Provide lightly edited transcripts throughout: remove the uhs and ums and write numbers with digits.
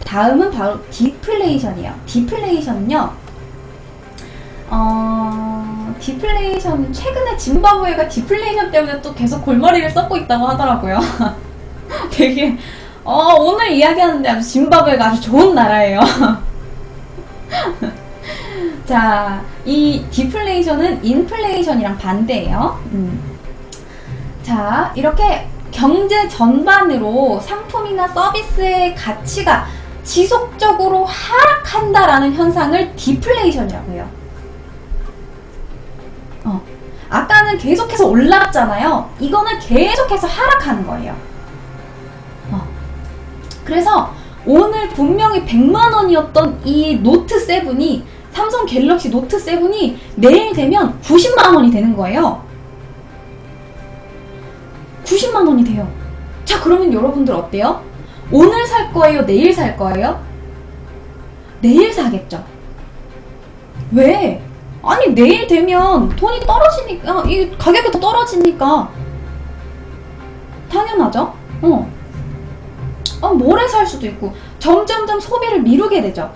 다음은 바로 디플레이션이에요. 디플레이션은요, 디플레이션, 최근에 짐바브웨가 디플레이션 때문에 또 계속 골머리를 썩고 있다고 하더라고요. 되게, 오늘 이야기하는데 아주 짐바브웨가 아주 좋은 나라예요. 자, 이 디플레이션은 인플레이션이랑 반대예요. 자, 이렇게 경제 전반으로 상품이나 서비스의 가치가 지속적으로 하락한다라는 현상을 디플레이션이라고 해요. 아까는 계속해서 올랐잖아요. 이거는 계속해서 하락하는 거예요. 그래서 오늘 분명히 100만원이었던 이 노트 7이, 삼성 갤럭시 노트 7이 내일 되면 90만원이 되는 거예요. 90만원이 돼요. 자, 그러면 여러분들 어때요? 오늘 살 거예요? 내일 살 거예요? 내일 사겠죠. 왜? 아니, 내일 되면 돈이 떨어지니까, 이 가격이 더 떨어지니까 당연하죠. 모레 살 수도 있고 점점점 소비를 미루게 되죠.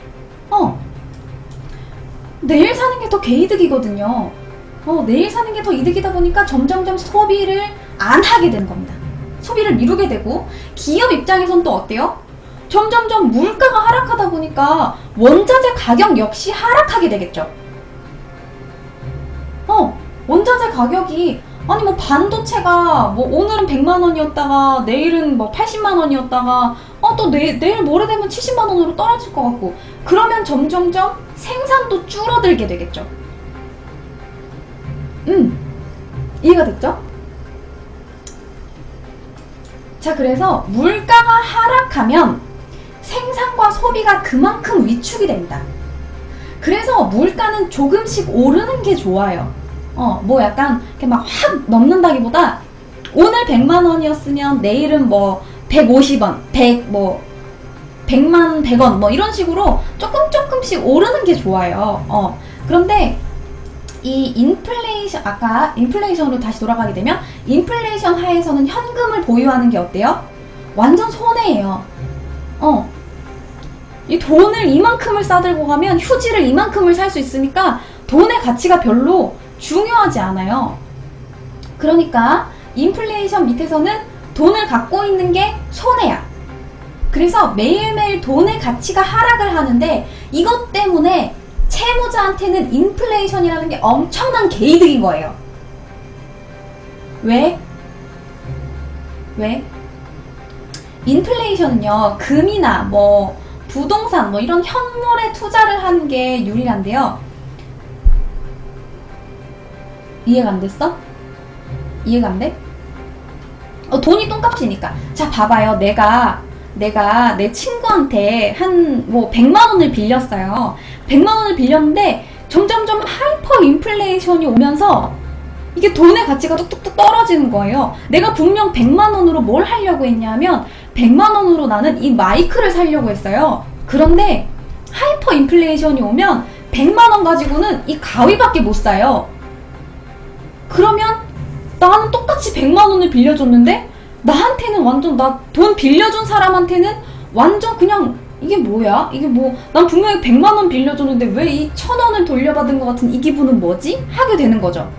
내일 사는 게 더 개이득이거든요. 내일 사는 게 더 이득이다 보니까 점점점 소비를 안 하게 되는 겁니다. 소비를 미루게 되고, 기업 입장에선 또 어때요? 점점점 물가가 하락하다 보니까 원자재 가격 역시 하락하게 되겠죠. 원자재 가격이, 아니 뭐 반도체가 뭐 오늘은 100만원이었다가 내일은 뭐 80만원이었다가 또 내일 모레 되면 70만원으로 떨어질 것 같고, 그러면 점점점 생산도 줄어들게 되겠죠. 이해가 됐죠? 자, 그래서 물가가 하락하면 생산과 소비가 그만큼 위축이 됩니다. 그래서 물가는 조금씩 오르는 게 좋아요. 뭐 약간 이렇게 막 확 넘는다기보다, 오늘 100만원이었으면 내일은 뭐 150원, 100만 100원 뭐 이런 식으로 조금씩 오르는 게 좋아요. 그런데 이 인플레이션, 아까 인플레이션으로 다시 돌아가게 되면, 인플레이션 하에서는 현금을 보유하는 게 어때요? 완전 손해예요. 이 돈을 이만큼을 싸들고 가면 휴지를 이만큼을 살 수 있으니까 돈의 가치가 별로 중요하지 않아요. 그러니까 인플레이션 밑에서는 돈을 갖고 있는 게 손해야. 그래서 매일매일 돈의 가치가 하락을 하는데, 이것 때문에 채무자한테는 인플레이션이라는 게 엄청난 개이득인 거예요. 왜? 인플레이션은요, 금이나 뭐 부동산 뭐 이런 현물에 투자를 하는 게 유리한데요. 이해가 안 됐어? 이해가 안 돼? 돈이 똥값이니까. 자, 봐봐요. 내가 내 친구한테 뭐 100만원을 빌렸어요. 100만원을 빌렸는데 점점점 하이퍼 인플레이션이 오면서 이게 돈의 가치가 뚝뚝뚝 떨어지는 거예요. 내가 분명 100만원으로 뭘 하려고 했냐면, 100만원으로 나는 이 마이크를 사려고 했어요. 그런데 하이퍼 인플레이션이 오면 100만원 가지고는 이 가위밖에 못 사요. 그러면 나는 똑같이 100만원을 빌려줬는데, 나한테는 완전, 나 돈 빌려준 사람한테는 완전 그냥, 이게 뭐야? 이게 뭐, 난 분명히 100만원 빌려줬는데 왜 이 1000원을 돌려받은 것 같은 이 기분은 뭐지? 하게 되는 거죠.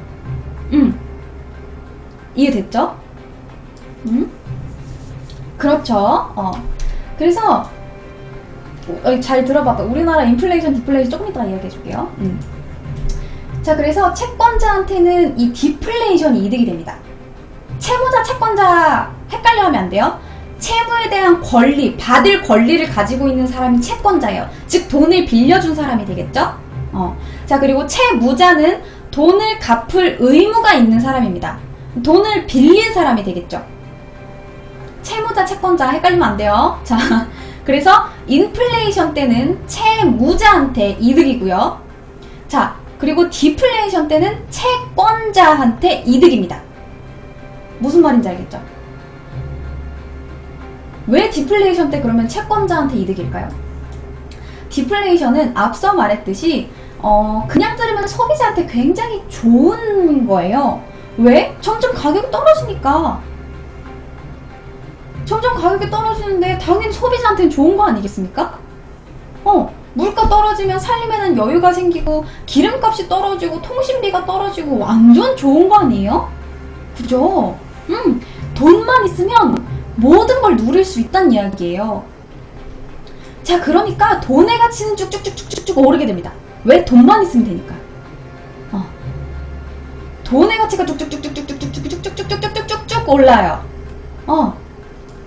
이해됐죠? 그렇죠. 그래서 잘 들어봐봐. 우리나라 인플레이션, 디플레이션 조금 이따가 이야기해 줄게요. 자, 그래서 채권자한테는 이 디플레이션이 이득이 됩니다. 채무자, 채권자 헷갈려 하면 안 돼요. 채무에 대한 권리, 받을 권리를 가지고 있는 사람이 채권자예요. 즉 돈을 빌려준 사람이 되겠죠? 자, 그리고 채무자는 돈을 갚을 의무가 있는 사람입니다. 돈을 빌린 사람이 되겠죠. 채무자, 채권자 헷갈리면 안 돼요. 자, 그래서 인플레이션 때는 채무자한테 이득이고요. 자, 그리고 디플레이션 때는 채권자한테 이득입니다. 무슨 말인지 알겠죠? 왜 디플레이션 때 그러면 채권자한테 이득일까요? 디플레이션은 앞서 말했듯이 그냥 들으면 소비자한테 굉장히 좋은 거예요. 왜? 점점 가격이 떨어지니까. 점점 가격이 떨어지는데 당연히 소비자한테는 좋은 거 아니겠습니까? 물가 떨어지면 살림에는 여유가 생기고 기름값이 떨어지고 통신비가 떨어지고 완전 좋은 거 아니에요? 그죠? 돈만 있으면 모든 걸 누릴 수 있다는 이야기예요. 자, 그러니까 돈의 가치는 쭉쭉쭉쭉쭉 오르게 됩니다. 왜? 돈만 있으면 되니까. 돈의 가치가 쭉쭉쭉쭉쭉쭉쭉쭉쭉쭉쭉쭉 올라요.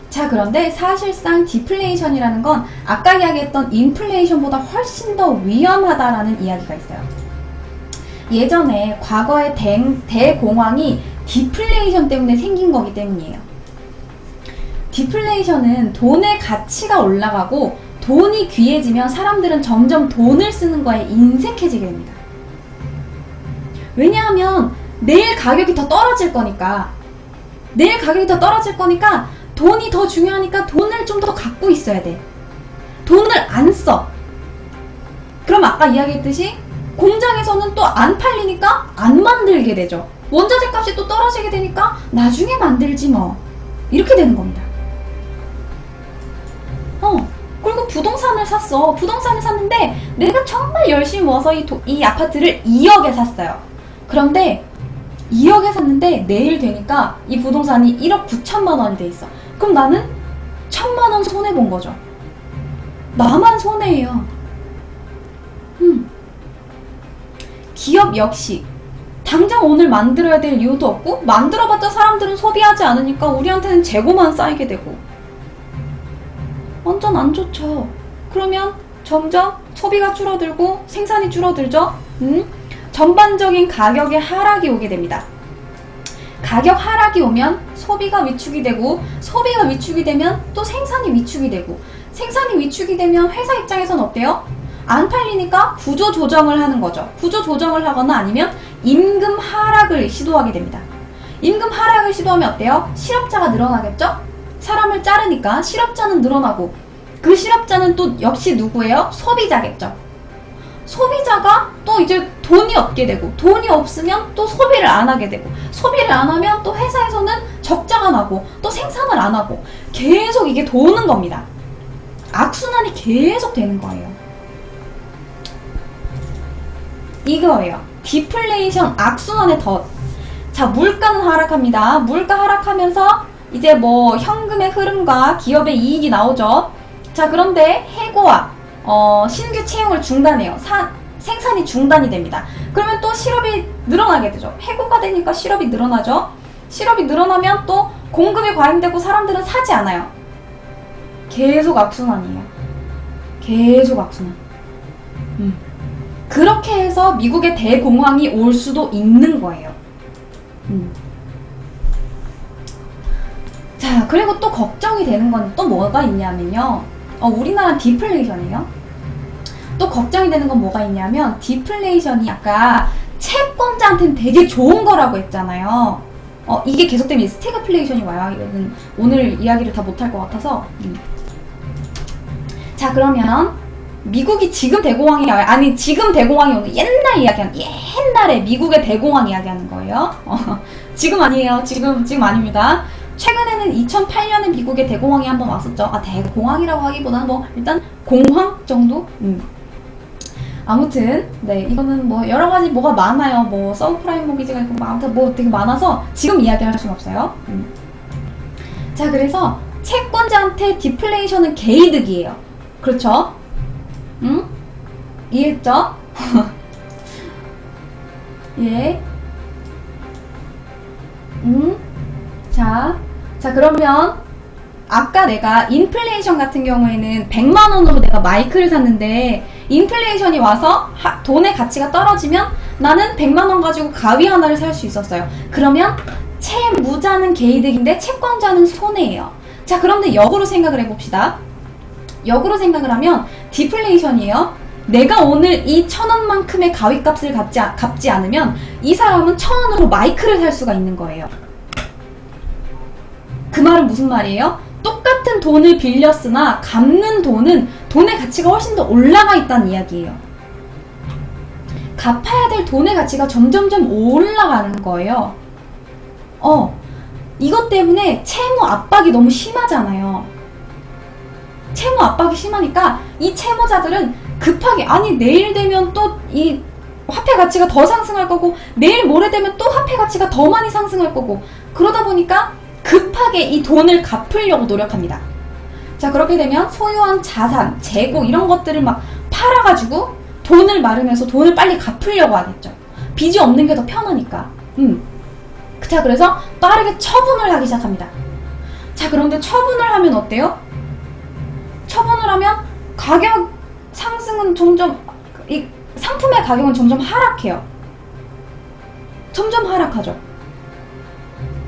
자, 그런데 사실상 디플레이션이라는 건 아까 이야기했던 인플레이션보다 훨씬 더 위험하다라는 이야기가 있어요. 예전에 과거의 대공황이 디플레이션 때문에 생긴 거기 때문이에요. 디플레이션은 돈의 가치가 올라가고 돈이 귀해지면 사람들은 점점 돈을 쓰는 거에 인색해지게 됩니다. 왜냐하면 내일 가격이 더 떨어질 거니까. 내일 가격이 더 떨어질 거니까 돈이 더 중요하니까 돈을 좀 더 갖고 있어야 돼. 돈을 안 써. 그럼 아까 이야기했듯이 공장에서는 또 안 팔리니까 안 만들게 되죠. 원자재 값이 또 떨어지게 되니까 나중에 만들지 뭐. 이렇게 되는 겁니다. 그리고 부동산을 샀어. 부동산을 샀는데 내가 정말 열심히 모아서 이 아파트를 2억에 샀어요. 그런데 2억에 샀는데 내일 되니까 이 부동산이 1억 9천만 원이 돼 있어. 그럼 나는 1,000만 원 손해본 거죠. 나만 손해예요. 기업 역시 당장 오늘 만들어야 될 이유도 없고 만들어봤자 사람들은 소비하지 않으니까 우리한테는 재고만 쌓이게 되고 완전 안 좋죠. 그러면 점점 소비가 줄어들고 생산이 줄어들죠. 전반적인 가격의 하락이 오게 됩니다. 가격 하락이 오면 소비가 위축이 되고 소비가 위축이 되면 또 생산이 위축이 되고 생산이 위축이 되면 회사 입장에선 어때요? 안 팔리니까 구조 조정을 하는 거죠. 구조 조정을 하거나 아니면 임금 하락을 시도하게 됩니다. 임금 하락을 시도하면 어때요? 실업자가 늘어나겠죠? 사람을 자르니까 실업자는 늘어나고 그 실업자는 또 역시 누구예요? 소비자겠죠. 소비자가 또 이제 돈이 없게 되고 돈이 없으면 또 소비를 안 하게 되고 소비를 안 하면 또 회사에서는 적자가 나고 또 생산을 안 하고 계속 이게 도는 겁니다. 악순환이 계속 되는 거예요. 이거예요. 디플레이션 악순환의 덫. 자, 물가는 하락합니다. 물가 하락하면서 이제 뭐 현금의 흐름과 기업의 이익이 나오죠. 자, 그런데 해고와 신규 채용을 중단해요. 생산이 중단이 됩니다. 그러면 또 실업이 늘어나게 되죠. 해고가 되니까 실업이 늘어나죠. 실업이 늘어나면 또 공급이 과잉되고 사람들은 사지 않아요. 계속 악순환이에요. 계속 악순환. 그렇게 해서 미국의 대공황이 올 수도 있는 거예요. 자, 그리고 또 걱정이 되는 건 또 뭐가 있냐면요. 우리나라 디플레이션이에요. 또 걱정이 되는 건 뭐가 있냐면 디플레이션이 아까 채권자한테는 되게 좋은 거라고 했잖아요. 이게 계속되면 스태그플레이션이 와요. 이거는 오늘 이야기를 다 못할 것 같아서. 자, 그러면 미국이 지금 대공황이 와요. 아니, 지금 대공황이 오는 옛날 이야기하는 옛날에 미국의 대공황 이야기하는 거예요. 지금 아니에요. 지금 아닙니다. 최근에는 2008년에 미국의 대공황이 한번 왔었죠. 대공황이라고 하기보다는 뭐 일단 공황 정도? 아무튼 네, 이거는 뭐 여러 가지 뭐가 많아요. 뭐 서브프라임 모기지가 있고 아무튼 뭐 되게 많아서 지금 이야기할 수는 없어요. 자, 그래서 채권자한테 디플레이션은 개이득이에요. 그렇죠? 이해했죠? 예. 자, 그러면 아까 내가 인플레이션 같은 경우에는 100만 원으로 내가 마이크를 샀는데 인플레이션이 와서 돈의 가치가 떨어지면 나는 100만 원 가지고 가위 하나를 살 수 있었어요. 그러면 채무자는 개이득인데 채권자는 손해예요. 자, 그런데 역으로 생각을 해봅시다. 역으로 생각을 하면 디플레이션이에요. 내가 오늘 이 1,000원만큼의 가위값을 갚지 않으면 이 사람은 1,000원으로 마이크를 살 수가 있는 거예요. 그 말은 무슨 말이에요? 똑같은 돈을 빌렸으나 갚는 돈은 돈의 가치가 훨씬 더 올라가 있다는 이야기예요. 갚아야 될 돈의 가치가 점점점 올라가는 거예요. 이것 때문에 채무 압박이 너무 심하잖아요. 채무 압박이 심하니까 이 채무자들은 급하게, 아니 내일 되면 또 이 화폐 가치가 더 상승할 거고 내일 모레 되면 또 화폐 가치가 더 많이 상승할 거고, 그러다 보니까 급하게 이 돈을 갚으려고 노력합니다. 자, 그렇게 되면 소유한 자산, 재고 이런 것들을 막 팔아가지고 돈을 마련해서 돈을 빨리 갚으려고 하겠죠. 빚이 없는 게 더 편하니까. 자, 그래서 빠르게 처분을 하기 시작합니다. 자, 그런데 처분을 하면 어때요? 처분을 하면 가격 상승은 점점, 이 상품의 가격은 점점 하락해요. 점점 하락하죠.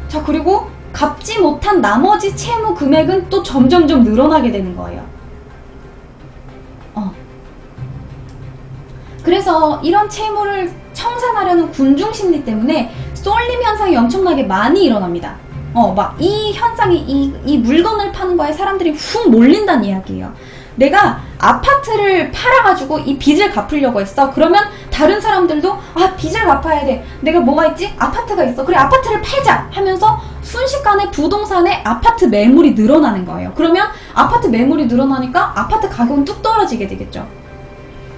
자, 그리고 갚지 못한 나머지 채무 금액은 또 점점점 늘어나게 되는 거예요. 그래서 이런 채무를 청산하려는 군중심리 때문에 쏠림 현상이 엄청나게 많이 일어납니다. 막 이 현상이 이 물건을 파는 거에 사람들이 훅 몰린다는 이야기예요. 내가 아파트를 팔아가지고 이 빚을 갚으려고 했어. 그러면 다른 사람들도 빚을 갚아야 돼. 내가 뭐가 있지? 아파트가 있어. 그래, 아파트를 팔자 하면서 순식간에 부동산에 아파트 매물이 늘어나는 거예요. 그러면 아파트 매물이 늘어나니까 아파트 가격은 뚝 떨어지게 되겠죠.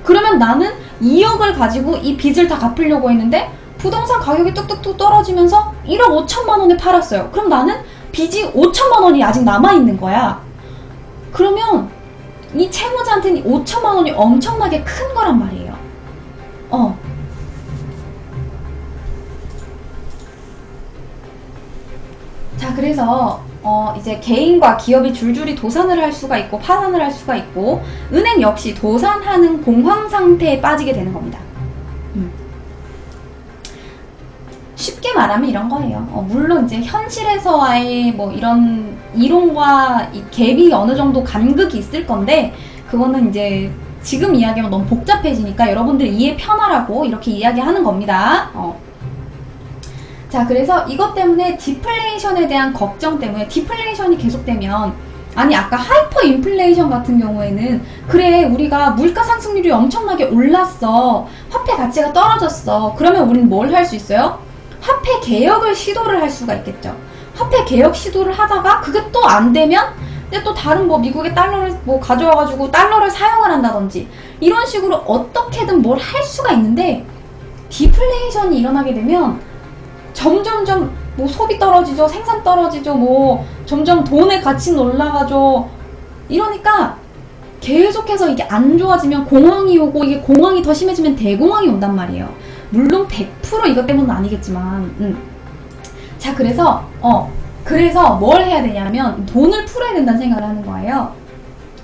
그러면 나는 2억을 가지고 이 빚을 다 갚으려고 했는데 부동산 가격이 뚝뚝뚝 떨어지면서 1억 5천만 원에 팔았어요. 그럼 나는 빚이 5천만 원이 아직 남아있는 거야. 그러면 이 채무자한테는 5천만 원이 엄청나게 큰 거란 말이에요. 자, 그래서 이제 개인과 기업이 줄줄이 도산을 할 수가 있고 파산을 할 수가 있고, 은행 역시 도산하는 공황 상태에 빠지게 되는 겁니다. 쉽게 말하면 이런 거예요. 물론 이제 현실에서와의 뭐 이런 이론과 이 갭이 어느 정도 간극이 있을 건데, 그거는 이제 지금 이야기하면 너무 복잡해지니까 여러분들 이해 편하라고 이렇게 이야기하는 겁니다. 자, 그래서 이것 때문에 디플레이션에 대한 걱정 때문에, 디플레이션이 계속되면, 아니 아까 하이퍼 인플레이션 같은 경우에는 그래, 우리가 물가 상승률이 엄청나게 올랐어, 화폐 가치가 떨어졌어, 그러면 우리는 뭘 할 수 있어요? 화폐 개혁을 시도를 할 수가 있겠죠. 화폐 개혁 시도를 하다가 그게 또 안 되면, 근데 또 다른 뭐 미국의 달러를 뭐 가져와가지고 달러를 사용을 한다든지 이런 식으로 어떻게든 뭘 할 수가 있는데, 디플레이션이 일어나게 되면 점점점 뭐 소비 떨어지죠, 생산 떨어지죠, 뭐 점점 돈의 가치는 올라가죠. 이러니까 계속해서 이게 안 좋아지면 공황이 오고, 이게 공황이 더 심해지면 대공황이 온단 말이에요. 물론 100% 이것 때문은 아니겠지만, 자, 그래서 뭘 해야 되냐면 돈을 풀어야 된다는 생각을 하는 거예요.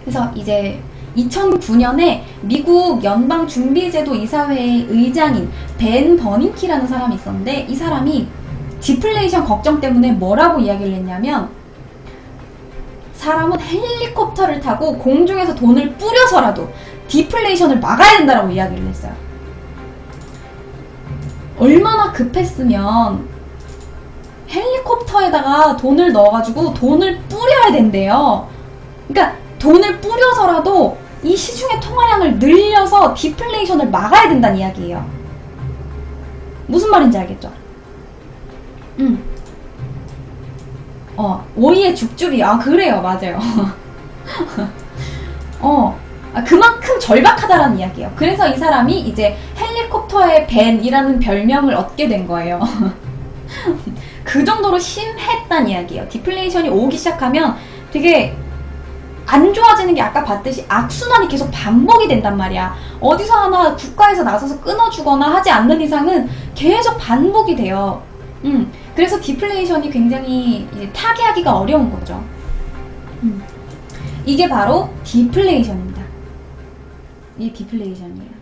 그래서 이제 2009년에 미국 연방준비제도 이사회의 의장인 벤 버닝키라는 사람이 있었는데, 이 사람이 디플레이션 걱정 때문에 뭐라고 이야기를 했냐면, 사람은 헬리콥터를 타고 공중에서 돈을 뿌려서라도 디플레이션을 막아야 된다라고 이야기를 했어요. 얼마나 급했으면 헬리콥터에다가 돈을 넣어가지고 돈을 뿌려야 된대요. 그러니까 돈을 뿌려서라도 이 시중의 통화량을 늘려서 디플레이션을 막아야 된다는 이야기예요. 무슨 말인지 알겠죠? 오이의 죽죽이, 그래요, 맞아요. 그만큼 절박하다라는 이야기예요. 그래서 이 사람이 이제 헬리콥터의 벤이라는 별명을 얻게 된 거예요. 그 정도로 심했단 이야기예요. 디플레이션이 오기 시작하면 되게 안 좋아지는 게 아까 봤듯이 악순환이 계속 반복이 된단 말이야. 어디서 하나 국가에서 나서서 끊어주거나 하지 않는 이상은 계속 반복이 돼요. 그래서 디플레이션이 굉장히 이제 타개하기가 어려운 거죠. 이게 바로 디플레이션입니다. 이게 디플레이션이에요.